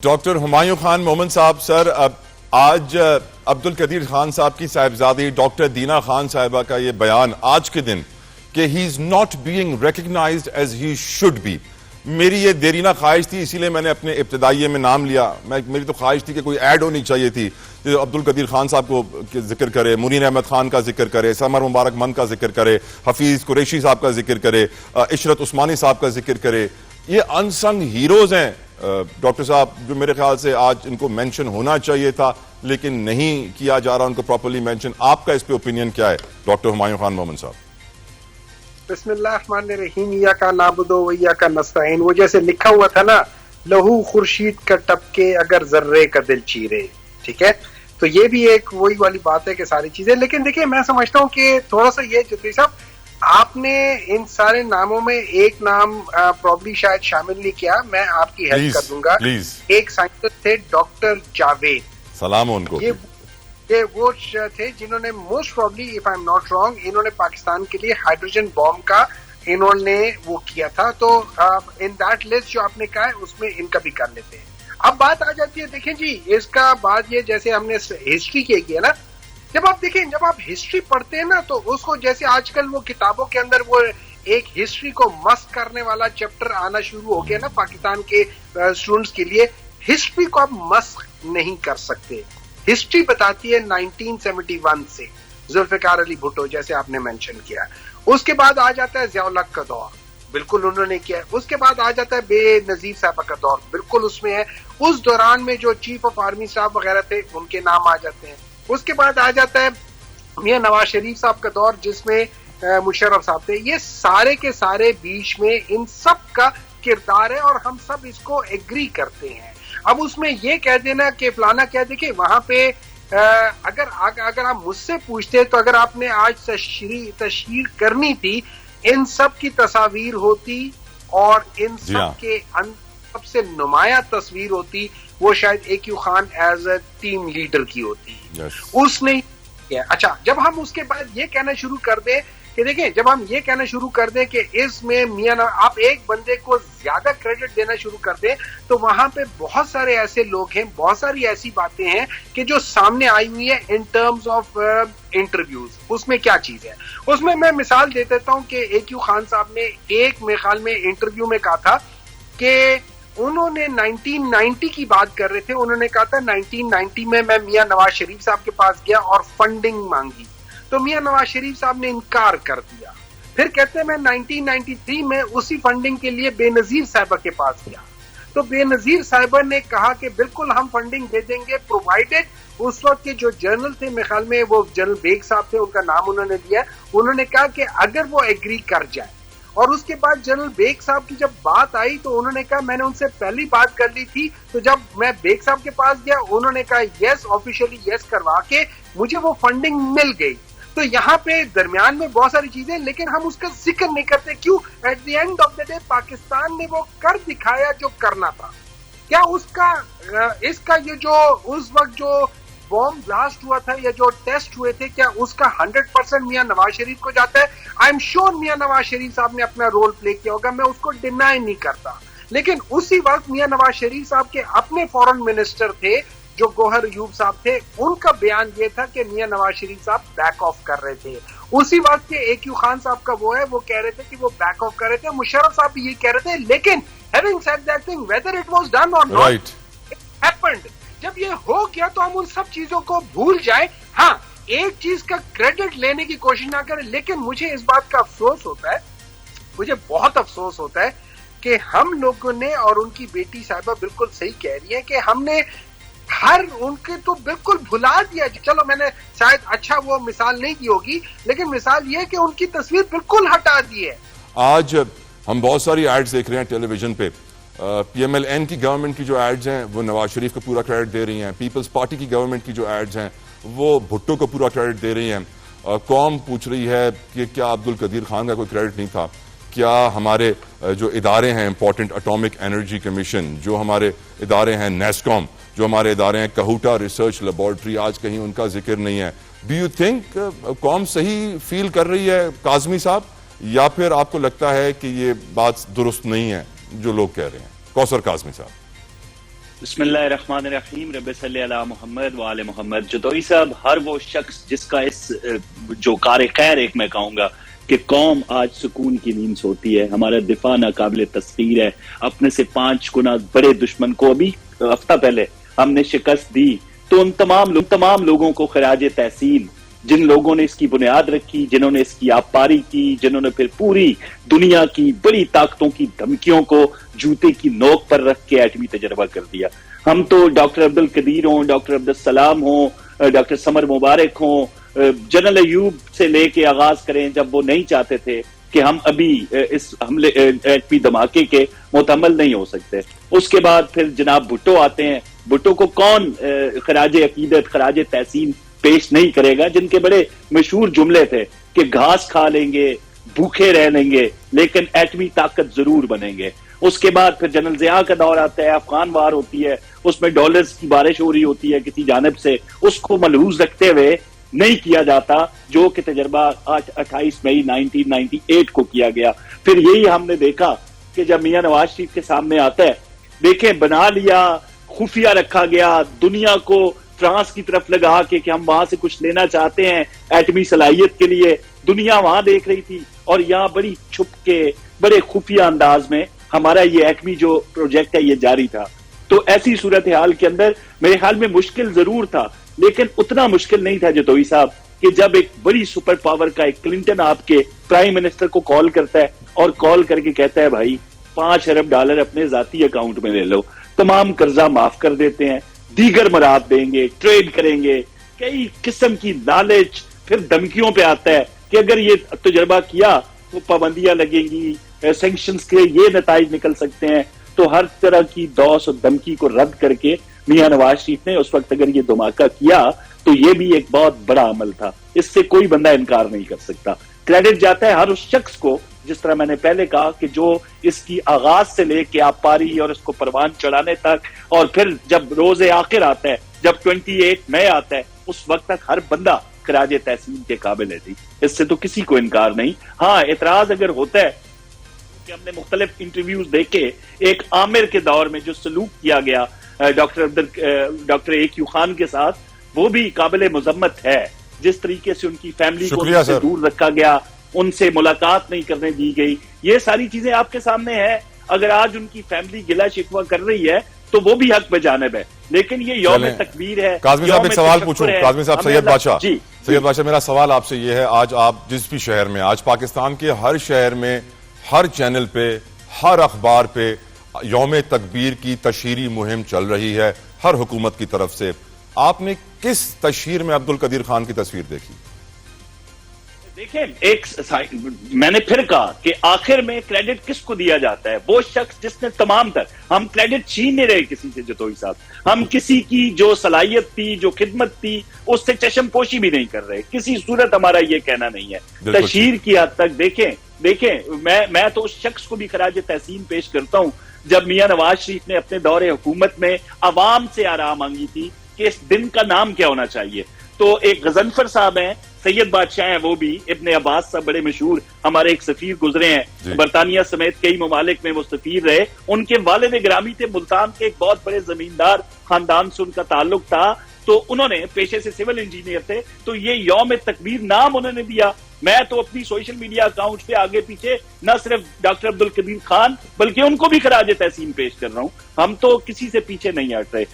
Doctor Humayun Khan मोमिन साहब sir, अब आज अब्दुल कदीर खान साहब की साहिबजादी डॉक्टर दीना खान साहिबा का ये बयान आज के दिन कि he is not being recognised as he should be, मेरी ये देरीना ख्वाहिश थी, इसीलिए मैंने अपने इब्तिदाइये में नाम लिया। मेरी तो ख्वाहिश थी कि कोई ऐड होनी चाहिए थी जो अब्दुल कदीर खान साहब को जिक्र करे, मुनीर अहमद खान का जिक्र करे, समर मुबारक मंद का जिक्र करे, हफीज कुरैशी साहब का जिक्र करे, इशरत उस्मानी साहब का जिक्र करे। ये अनसंग हीरोज हैं डॉक्टर साहब, जो मेरे ख्याल से आज इनको मेंशन होना चाहिए था लेकिन नहीं किया जा रहा उनको प्रॉपर्ली मेंशन। आपका इस पे ओपिनियन क्या है डॉक्टर हुमायूं खान मोमिन साहब? बिस्मिल्लाहिर्रहमानिर्रहीम, या का नाबुदो व या का नस्ताइन, वो जैसे लिखा हुआ था ना, लहू खुर्शीद का टपके अगर जर्रे का दिल चीरे। ठीक है, तो ये भी एक वही वाली बात है कि सारी चीजें। लेकिन देखिए, मैं समझता हूँ कि थोड़ा सा ये जफरी साहब, आपने इन सारे नामों में एक नाम प्रॉब्ली शायद शामिल नहीं किया, मैं आपकी हेल्प कर दूंगा। एक साइंटिस्ट थे डॉक्टर जावेद, सलाम उनको। ये वो थे जिन्होंने most probably, if I am not wrong, इन्होंने पाकिस्तान के लिए हाइड्रोजन बॉम्ब का इन्होंने वो किया था। तो इन दैट लिस्ट जो आपने कहा है उसमें इनका भी कर लेते हैं। अब बात आ जाती है, देखें जी, इसका बाद ये जैसे हमने हिस्ट्री की है ना, जब आप देखें, जब आप हिस्ट्री पढ़ते हैं ना, तो उसको जैसे आजकल वो किताबों के अंदर वो एक हिस्ट्री को मस्त करने वाला चैप्टर आना शुरू हो गया ना पाकिस्तान के स्टूडेंट्स के लिए। हिस्ट्री को आप मस्त नहीं कर सकते। हिस्ट्री बताती है 1971 से, जुल्फिकार अली भुट्टो जैसे आपने मेंशन किया। उसके बाद आ जाता है ज़िया-उल हक का दौर, बिल्कुल उन्होंने किया। उसके बाद आ जाता है बेनजीर साहब का दौर, बिल्कुल उसमें है। उस दौरान में जो चीफ ऑफ आर्मी स्टाफ वगैरह थे उनके नाम आ जाते हैं। उसके बाद आ जाता है मियां नवाज शरीफ साहब का दौर, जिसमें मुशर्रफ साहब थे। ये सारे के सारे बीच में इन सब का किरदार है और हम सब इसको एग्री करते हैं। अब उसमें ये कह देना कि फलाना क्या, देखिए वहां पे अगर आप मुझसे पूछते तो अगर आपने आज तशहीर करनी थी, इन सब की तस्वीर होती और इन सब के सबसे नुमाया तस्वीर होती, वो शायद AQ Khan as a team leader की होती। उसने अच्छा, जब हम उसके बाद ये कहना शुरू कर दें कि देखिए, जब हम ये कहना शुरू कर दें कि इसमें मियां आप एक बंदे को ज्यादा क्रेडिट देना शुरू कर दें, तो वहां पे बहुत सारे ऐसे लोग हैं, बहुत सारी ऐसी बातें हैं कि जो सामने आई हुई है इन टर्म्स ऑफ इंटरव्यूज। उसमें क्या चीज है, उसमें मैं मिसाल दे देता हूं कि AQ खान साहब ने एक मेरे ख्याल में इंटरव्यू में कहा था कि उन्होंने 1990 की बात कर रहे थे। उन्होंने कहा था 1990 में मैं मियां नवाज शरीफ साहब के पास गया और फंडिंग मांगी, तो मियां नवाज शरीफ साहब ने इनकार कर दिया। फिर कहते हैं मैं 1993 में उसी फंडिंग के लिए बेनजीर साहिबा के पास गया, तो बेनजीर साहिबा ने कहा कि बिल्कुल हम फंडिंग दे देंगे, प्रोवाइडेड उस वक्त के जो जनरल थे, मेरे ख्याल में वो जनरल बेग साहब थे, उनका नाम उन्होंने दिया, उन्होंने कहा कि अगर वो एग्री कर जाए। और उसके बाद जनरल बेग साहब की जब बात आई तो उन्होंने कहा मैंने उनसे पहली बात कर ली थी, तो जब मैं बेग साहब के पास गया उन्होंने कहा यस, ऑफिशियली यस करवा के मुझे वो फंडिंग मिल गई। तो यहाँ पे दरमियान में बहुत सारी चीजें, लेकिन हम उसका जिक्र नहीं करते। क्यों? At the end of the day Pakistan ने वो कर दिखाया जो करना था। क्या उसका इसका ये जो उस वक्त जो बॉम्ब ब्लास्ट हुआ था या जो टेस्ट हुए थे, क्या उसका 100% मियां नवाज शरीफ को जाता है? आई एम श्योर मियां नवाज शरीफ साहब ने अपना रोल प्ले किया होगा, मैं उसको डिनाई नहीं करता। लेकिन उसी वक्त मियां नवाज शरीफ साहब के अपने फॉरेन मिनिस्टर थे जो गौहर अयूब साहब थे, उनका बयान ये था कि मियां नवाज शरीफ साहब बैक ऑफ कर रहे थे। उसी वक्त के AQ खान साहब का वो है, वो कह रहे थे कि वो बैक ऑफ कर रहे थे। मुशर्रफ साहब भी ये कह रहे थे। लेकिन having said that thing, whether it was done और नॉट, इट हैपेंड। जब ये हो गया तो हम उन सब चीजों को भूल जाए। हाँ, एक चीज का क्रेडिट लेने की कोशिश ना करें। लेकिन मुझे इस बात का अफसोस होता है, मुझे बहुत अफसोस होता है कि हम लोगों ने, और उनकी बेटी साहिबा बिल्कुल सही कह रही है, कि हमने हर उनके तो बिल्कुल भुला दिया। चलो मैंने शायद अच्छा वो मिसाल नहीं दी होगी, लेकिन मिसाल ये है कि उनकी तस्वीर बिल्कुल हटा दी है। आज हम बहुत सारी एड्स देख रहे हैं टेलीविजन पे। PMLN की गवर्नमेंट की जो एड्स हैं वो नवाज शरीफ को पूरा क्रेडिट दे रही हैं। पीपल्स पार्टी की गवर्नमेंट की जो एड्स हैं वो भुट्टो को पूरा क्रेडिट दे रही हैं। कौम पूछ रही है कि क्या अब्दुल कदीर खान का कोई क्रेडिट नहीं था? क्या हमारे जो इदारे हैं, इंपॉर्टेंट एटॉमिक एनर्जी कमीशन, जो हमारे इदारे हैं NASSCOM, जो हमारे इदारे हैं कहूटा रिसर्च लेबॉर्ट्री, आज कहीं उनका जिक्र नहीं है? डू यू थिंक कौम सही फील कर रही है काजमी साहब, या फिर आपको लगता है कि ये बात दुरुस्त नहीं है जो लोग कह रहे हैं? कौसर काजमी साहब। बिस्मिल्लाहिर्रहमानिर्रहीम रब्बि सल्लि अला मुहम्मद व आले मोहम्मद। जदोई साहब, हर वो शख्स जिसका इस जो कार खैर, एक मैं कहूंगा कि कौम आज सुकून की नींद सोती है, हमारा दिफा नाकाबिले तस्खीर है, अपने से 5 गुना बड़े दुश्मन को अभी हफ्ता पहले हमने शिकस्त दी, तो उन तमाम लोगों को खराज तहसीन, जिन लोगों ने इसकी बुनियाद रखी, जिन्होंने इसकी आबपारी की, जिन्होंने फिर पूरी दुनिया की बड़ी ताकतों की धमकियों को जूते की नोक पर रख के एटमी तजर्बा कर दिया। हम तो डॉक्टर अब्दुल कदीर हों, डॉक्टर अब्दुल सलाम हों, डॉक्टर समर मुबारक हों, जनरल अयूब से लेके आगाज करें, जब वो नहीं चाहते थे कि हम अभी इस हमले एटमी धमाके के मुतहम्मिल नहीं हो सकते। उसके बाद फिर जनाब भुट्टो आते हैं। भुट्टो को कौन खराज अकीदत, खराज तहसीन पेश नहीं करेगा, जिनके बड़े मशहूर जुमले थे कि घास खा लेंगे, भूखे रह लेंगे, लेकिन एटमी ताकत जरूर बनेंगे। उसके बाद फिर जनरल जिया का दौर आता है, अफगान वार होती है, उसमें डॉलर्स की बारिश हो रही होती है किसी जानिब से, उसको मलहूज रखते हुए नहीं किया जाता, जो कि तजर्बा 28 मई 1998 को किया गया। फिर यही हमने देखा कि जब मियां नवाज शरीफ के सामने आता है, देखें बना लिया, खुफिया रखा गया, दुनिया को फ्रांस की तरफ लगा के कि हम वहां से कुछ लेना चाहते हैं एटमी सलाहियत के लिए, दुनिया वहां देख रही थी, और यहाँ बड़ी छुप के बड़े खुफिया अंदाज में हमारा ये एटमी जो प्रोजेक्ट है ये जारी था। तो ऐसी सूरत हाल के अंदर मेरे ख्याल में मुश्किल जरूर था, लेकिन उतना मुश्किल नहीं था जतोई साहब कि जब एक बड़ी सुपर पावर का एक क्लिंटन आपके प्राइम मिनिस्टर को कॉल करता है और कॉल करके कहता है भाई $5 अरब अपने जाती अकाउंट में ले लो, तमाम कर्जा माफ कर देते हैं, दीगर मराद देंगे, ट्रेड करेंगे, कई किस्म की लालच, फिर धमकियों पे आता है कि अगर ये तजर्बा किया तो पाबंदियां लगेंगी, सैंक्शंस के ये नताइज निकल सकते हैं। तो हर तरह की दौस और धमकी को रद्द करके मियां नवाज शरीफ ने उस वक्त अगर ये धमाका किया तो ये भी एक बहुत बड़ा अमल था, इससे कोई बंदा इनकार नहीं कर सकता। क्रेडिट जाता है हर उस शख्स को, जिस तरह मैंने पहले कहा कि जो इसकी आगाज से लेके आप पारी और इसको परवान चढ़ाने तक, और फिर जब रोजे आखिर आता है, जब 28 मई आता है, उस वक्त तक हर बंदा खराज तहसीन के काबिल है। इससे तो किसी को इनकार नहीं। हाँ, एतराज अगर होता है कि हमने मुख्तलिफ इंटरव्यूज देखे, एक आमिर के दौर में जो सलूक किया गया डॉक्टर AQ खान के साथ, वो भी काबिल मुजम्मत है। जिस तरीके से उनकी फैमिली को उनसे दूर रखा गया, उनसे मुलाकात नहीं करने दी गई, ये सारी चीजें आपके सामने है। अगर आज उनकी फैमिली गिला शिकवा कर रही है तो वो भी हक बजानिब है, लेकिन ये यौम तकबीर है। काज़मी साहब एक सवाल पूछूं, काज़मी साहब, सैयद बादशाह, मेरा सवाल आपसे ये है, आज आप जिस भी शहर में, आज पाकिस्तान के हर शहर में, हर चैनल पे, हर अखबार पे यौम तकबीर की तशहीरी मुहिम चल रही है हर हुकूमत की तरफ से। आपने किस तशहीर में अब्दुल कदीर खान की तस्वीर देखी? देखें, मैंने फिर कहा कि आखिर में क्रेडिट किसको दिया जाता है? वो शख्स जिसने तमाम तर, हम क्रेडिट छीन नहीं रहे किसी से जतोई साहब, हम किसी की जो सलाहियत थी, जो खिदमत थी, उससे चशमपोशी भी नहीं कर रहे, किसी सूरत हमारा ये कहना नहीं है। तशहीर की हद तक देखें, मैं तो उस शख्स को भी खराज तहसीन पेश करता हूं जब मियां नवाज शरीफ ने अपने दौरे हुकूमत में अवाम से आराह मांगी थी कि इस दिन का नाम क्या होना चाहिए। तो एक गजनफर साहब हैं, सैयद बादशाह हैं, वो भी इब्ने अब्बास साहब बड़े मशहूर हमारे एक सफीर गुजरे हैं, बरतानिया समेत कई ममालिक में वो सफीर रहे। उनके वालिद ग्रामी थे, मुल्तान के एक बहुत बड़े जमींदार खानदान से उनका ताल्लुक था, तो उन्होंने पेशे से सिविल इंजीनियर थे, तो ये यौम तकबीर नाम उन्होंने दिया। मैं तो अपनी सोशल मीडिया अकाउंट पे आगे पीछे न सिर्फ डॉक्टर अब्दुल कदीर खान बल्कि उनको भी खराज तहसीन पेश कर रहा हूं। हम तो किसी से पीछे नहीं हट रहे।